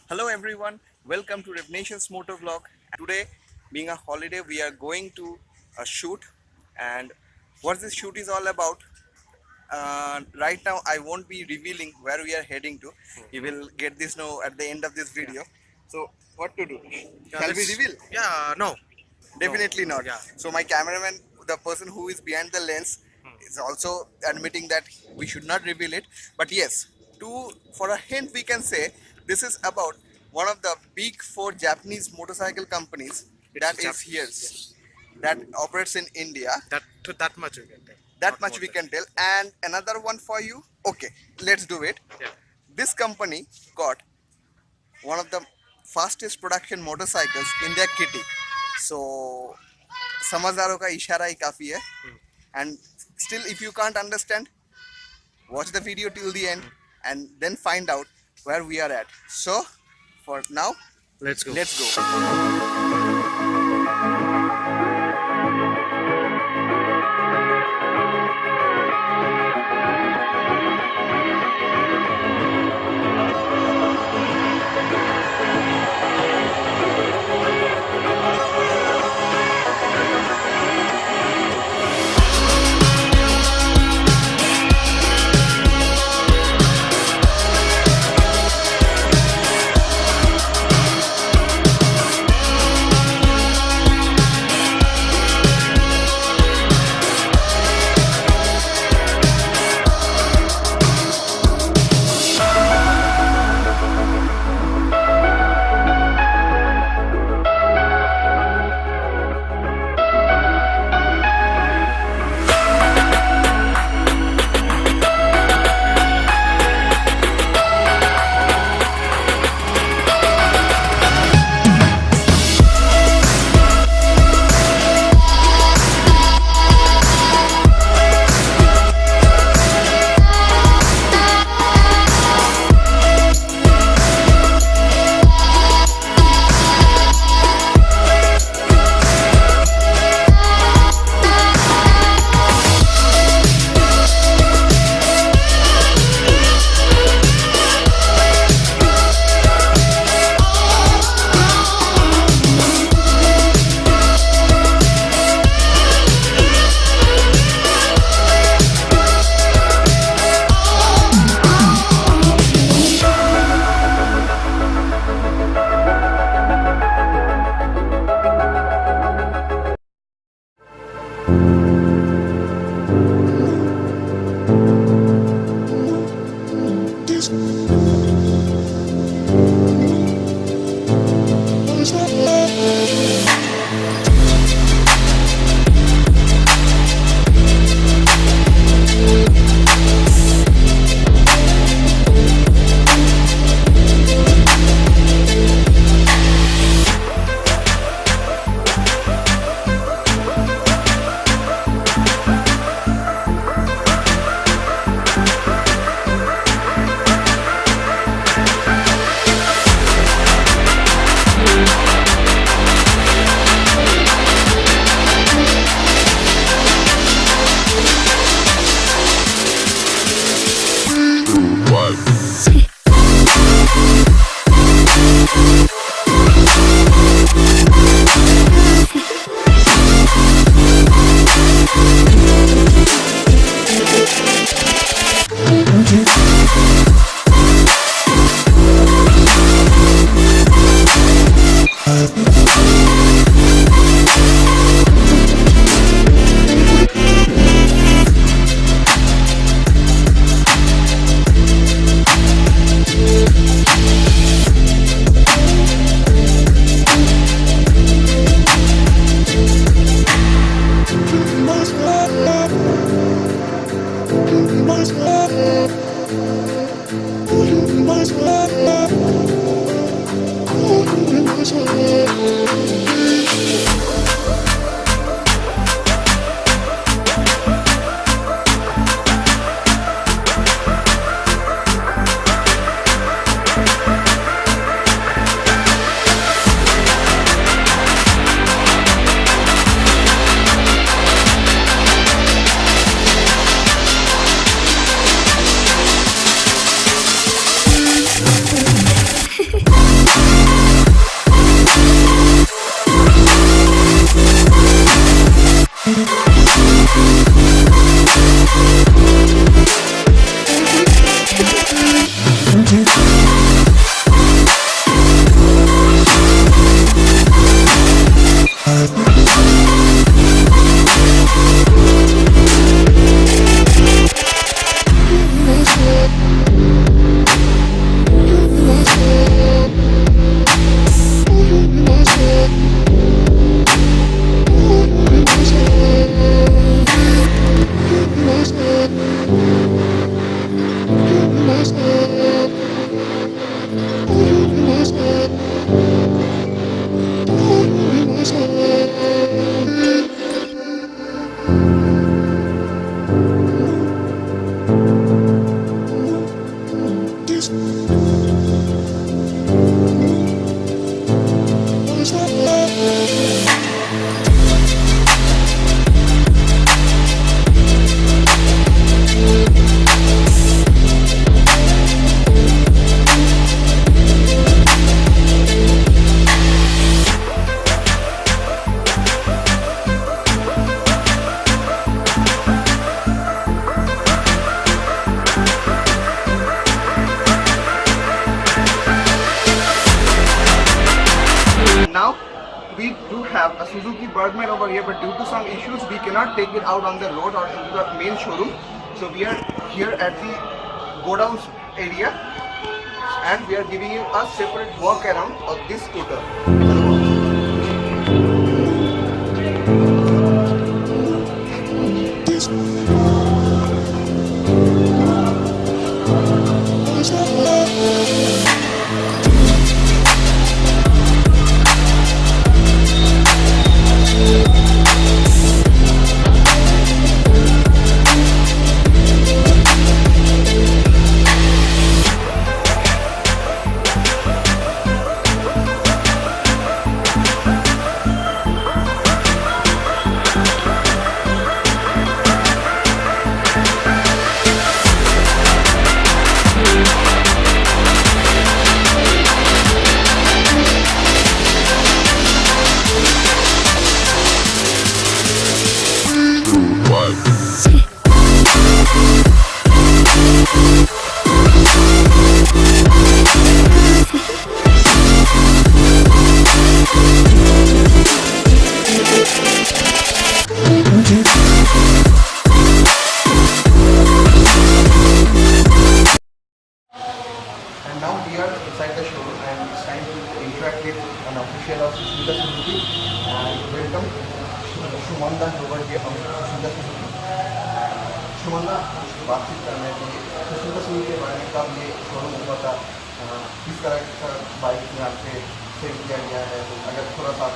Hello everyone, welcome to Revvnationmotovlog. Today, being a holiday, we are going to a shoot, and what this shoot is all about. Right now, I won't be revealing where we are heading to. You will get this now at the end of this video. So, what to do? Shall we reveal? Yeah, no. Definitely not. Yeah. So my cameraman, the person who is behind the lens, is also admitting that we should not reveal it. But yes, for a hint, we can say this is about one of the big four Japanese motorcycle companies that operates in India. That much we can tell. That Not much more we than. can tell. And another one for you. Okay, let's do it. Yeah. This company got one of the fastest production motorcycles in their kitty. So समझदारों का इशारा ही काफी है. And still, if you can't understand, watch the video till the end and then find out where we are at. So for now, Let's go. let's go. Suzuki Bergman over here, but due to some issues, we cannot take it out on the road or into the main showroom. So we are here at the godown area, and we are giving you a separate walk around of this scooter. And now we are inside the showroom and it's time to interact with an official of Susmita Suzuki, and welcome Shumanda over here of Susmita Suzuki. Shumanda, बातचीत करने के लिए Sushmita Suzuki के बारे में कब ये showroom हुआ था, किस तरह का बाइक यहाँ पे सेल किया गया है, तो अगर थोड़ा सा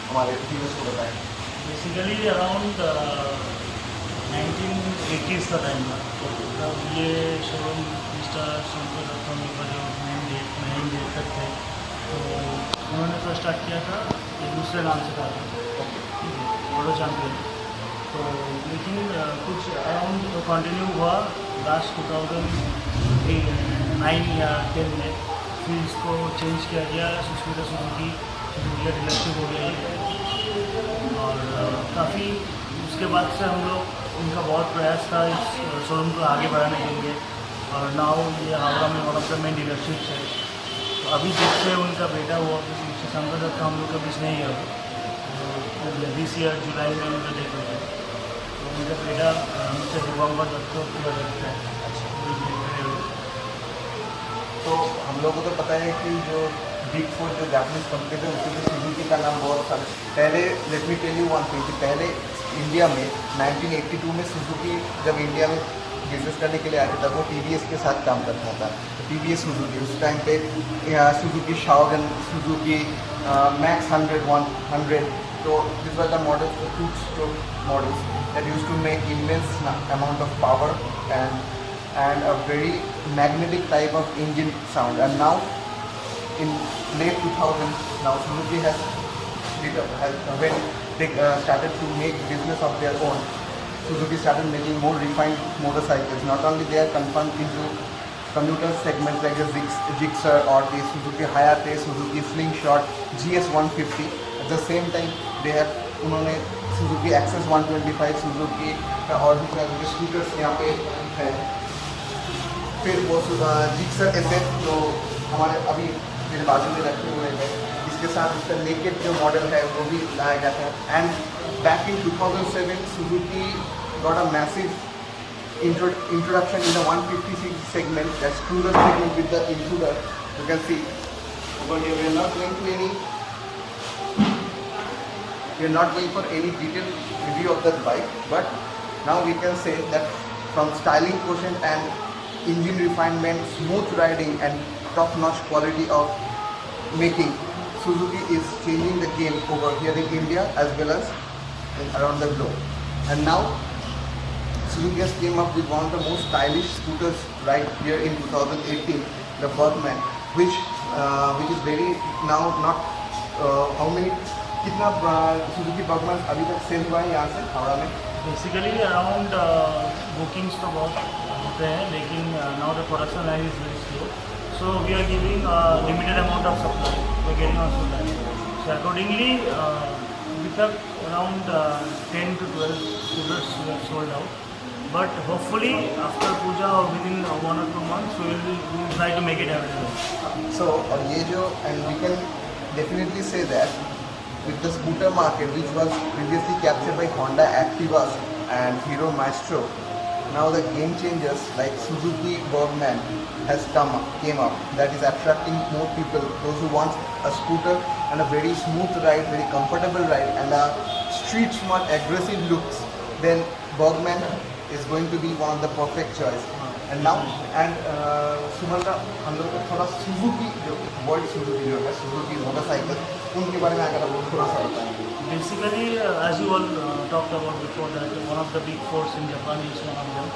हमारे व्यूअर्स को बताएं। बेसिकली अराउंड 1980s का टाइम था, तब ये शोरूम मिस्टर शंकर रत्नम का जो मेन डायरेक्टर थे, तो उन्होंने फर्स्ट स्टार्ट किया था एक दूसरे नाम से था ऑटो चैम्पियन। तो लेकिन कुछ अराउंड कंटिन्यू हुआ लास्ट 2009 या 10 में, फिर इसको चेंज किया गया सुस्मिता सुजुकी डीलरशिप हो गया ये। और काफ़ी उसके बाद से हम लोग उनका बहुत प्रयास था इस शोरूम को आगे बढ़ाने के लिए, और नाउ ये हावड़ा में one of the main dealership है। तो अभी देखते हैं उनका बेटा हुआ शंकर दत्त हम लोग का बीच नहीं है, दिस ईयर जुलाई में उनका डेट हो गया। तो उनका बेटा मिस्टर दिवंबर दत्त को पूरा देखता है। तो हम लोगों को तो पता है कि जो बिग फोर जो जापानीज कंपनी थे उसमें सुजुकी का नाम बहुत सारा पहले, let me tell you one thing, पहले इंडिया में 1982 में सुजुकी जब इंडिया में बिजनेस करने के लिए आया था वो टीवीएस के साथ काम करता था। टीवीएस सुजुकी उस टाइम पे सुजुकी शाओगन, सुजुकी मैक्स 100, तो this were the models, the two stroke models that used to make immense amount of power and a very magnetic type of engine sound. And now in late 2000s, now Suzuki has when they started to make business of their own, Suzuki started making more refined motorcycles. Not only they are confirmed into commuter segments like the Gixxer or the Suzuki Hayate, Suzuki Slingshot, GS 150. At the same time, they have उन्होंने Suzuki Access 125, Suzuki का और भी तरह scooters यहाँ पे है। फिर वो जिक्सर SF जो हमारे अभी मेरे बाजू में रखे हुए हैं, इसके साथ इसका नेकेड जो मॉडल है वो भी लाया गया था। And back in 2007 Suzuki got a massive introduction in the 150cc segment, that's cruiser segment with the intruder. You can see over here we are not going for any detailed review of that bike, but now we can say that from styling quotient and engine refinement, smooth riding and top-notch quality of making, Suzuki is changing the game over here in India as well as around the globe. And now Suzuki has came up with one of the most stylish scooters right here in 2018, the Bergman, which is very now not how many कितना Suzuki Bergman अभी तक cell हुआ है यहाँ से हावड़ा में? Basically around bookings तो बहुत होते हैं, लेकिन now the production line is very slow, so we are giving limited amount of supply, we are getting on supply, so accordingly अभी तक around 10 to 12 scooters we have sold out, but hopefully after Puja or within 1 or 2 months we will try to make it available. So और ये जो and we can definitely say that with the scooter market, which was previously captured by Honda Activas and Hero Maestro. Now the game changers like Suzuki Bergman came up, that is attracting more people, those who want a scooter and a very smooth ride, very comfortable ride and a street smart aggressive looks. Then Bergman is going to be one of the perfect choice. And now Sumanta हम लोग को थोड़ा Suzuki जो world Suzuki जो है Suzuki motorcycle उनके बारे में अगर आप थोड़ा सा बताएंगे. Basically, as you all talked about before, that one of the big fours in Japan is one of them.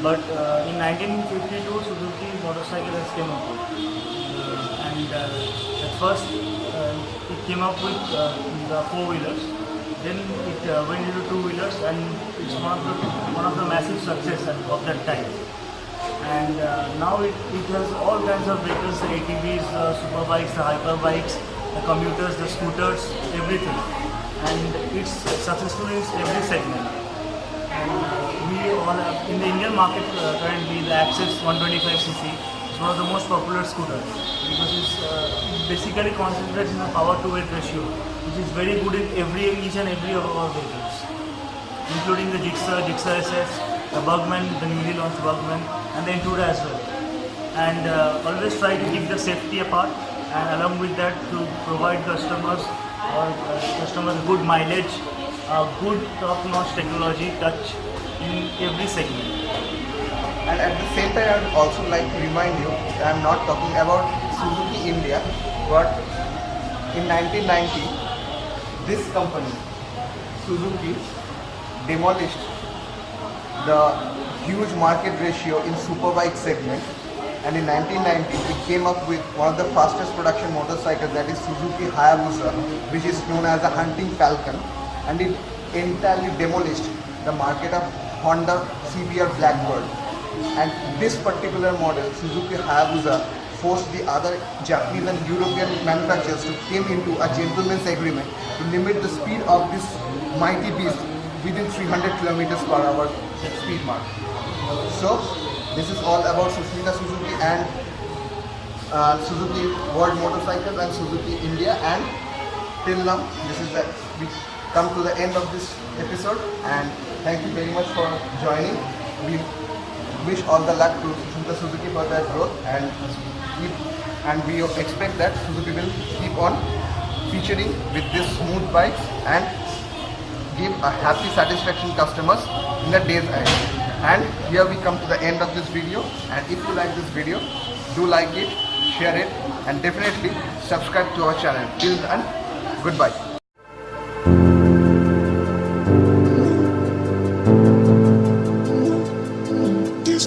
But in 1952, Suzuki Motorcycle has came up with. And at first, it came up with the four-wheelers. Then it went into two-wheelers, and it's one of the massive success of that time. And now it has all kinds of vehicles, the ATVs, the super bikes, the hyper bikes, the commuters, the scooters, everything. And it's successful in every segment. And we all have, in the Indian market currently, the Access 125cc is one of the most popular scooters because it basically concentrates in a power to weight ratio, which is very good in each and every of our vehicles, including the Gixxer SS, the Bergman, the newly launched Bergman, and the Intruder as well. And always try to keep the safety apart, and along with that to provide customers good mileage, good top-notch technology touch in every segment. And at the same time, I would also like to remind you, I am not talking about Suzuki India, but in 1990, this company, Suzuki, demolished the huge market ratio in superbike segment, and in 1990 it came up with one of the fastest production motorcycles, that is Suzuki Hayabusa, which is known as a hunting falcon, and it entirely demolished the market of Honda CBR Blackbird. And this particular model, Suzuki Hayabusa, forced the other Japanese and European manufacturers to came into a gentleman's agreement to limit the speed of this mighty beast within 300 kilometers per hour speed mark. So this is all about Susmita Suzuki and Suzuki World Motorcycle and Suzuki India. And till now, we come to the end of this episode, and thank you very much for joining. We wish all the luck to Susmita Suzuki for their growth, and we expect that Suzuki will keep on featuring with these smooth bikes and give a happy satisfaction customers in the days ahead. And here we come to the end of this video, and if you like this video, do like it, share it, and definitely subscribe to our channel. Till then, goodbye. This